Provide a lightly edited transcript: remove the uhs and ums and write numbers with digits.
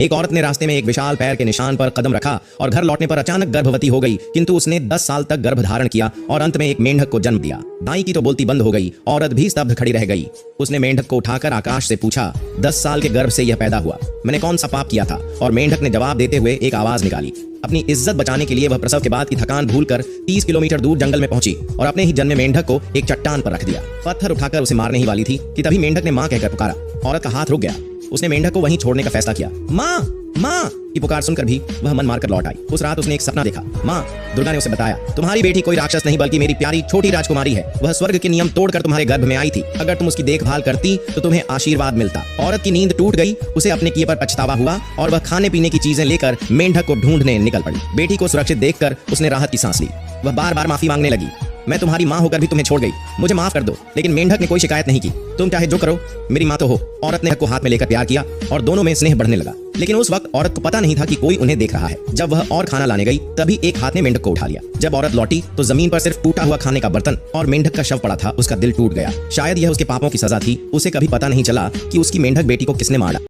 एक औरत ने रास्ते में एक विशाल पैर के निशान पर कदम रखा और घर लौटने पर अचानक गर्भवती हो गई, किंतु उसने 10 साल तक गर्भ धारण किया और अंत में एक मेंढक को जन्म दिया। दाई की तो बोलती बंद हो गई, औरत भी स्तब्ध खड़ी रह गई। उसने मेंढक को उठाकर आकाश से पूछा, 10 साल के गर्भ से यह पैदा हुआ, मैंने कौन सा पाप किया था? और मेंढक ने जवाब देते हुए एक आवाज निकाली। अपनी इज्जत बचाने के लिए वह प्रसव के बाद की थकान भूलकर 30 किलोमीटर दूर जंगल में पहुंची और अपने ही जन्मे मेंढक को एक चट्टान पर रख दिया। पत्थर उठाकर उसे मारने ही वाली थी कि तभी मेंढक ने मां कहकर पुकारा। औरत का हाथ रुक गया। उसने मेंढक को वहीं छोड़ने का फैसला किया। मां मां की पुकार सुनकर भी वह मन मारकर लौट आई। उस रात उसने एक सपना देखा। मां दुर्गा ने उसे बताया, तुम्हारी बेटी कोई राक्षस नहीं बल्कि मेरी प्यारी छोटी राजकुमारी है। वह स्वर्ग के नियम तोड़कर तुम्हारे गर्भ में आई थी। अगर तुम उसकी देखभाल करती तो तुम्हें आशीर्वाद मिलता। औरत की नींद टूट गई। उसे अपने किए पर पछतावा हुआ और वह खाने पीने की चीजें लेकर मेंढक को ढूंढने निकल पड़ी। बेटी को सुरक्षित देखकर उसने राहत की सांस ली। वह बार बार माफी मांगने लगी। मैं तुम्हारी मां होकर भी तुम्हें छोड़ गई, मुझे माफ कर दो। लेकिन मेंढक ने कोई शिकायत नहीं की। तुम चाहे जो करो, मेरी मां तो हो। औरत ने को हाथ में लेकर प्यार किया और दोनों में स्नेह बढ़ने लगा। लेकिन उस वक्त औरत को पता नहीं था कि कोई उन्हें देख रहा है। जब वह और खाना लाने गई तभी एक हाथ ने मेंढक को उठा लिया। जब औरत लौटी तो जमीन पर सिर्फ टूटा हुआ खाने का बर्तन और मेंढक का शव पड़ा था। उसका दिल टूट गया। शायद यह उसके पापों की सजा थी। उसे कभी पता नहीं चला कि उसकी मेंढक बेटी को किसने मारा।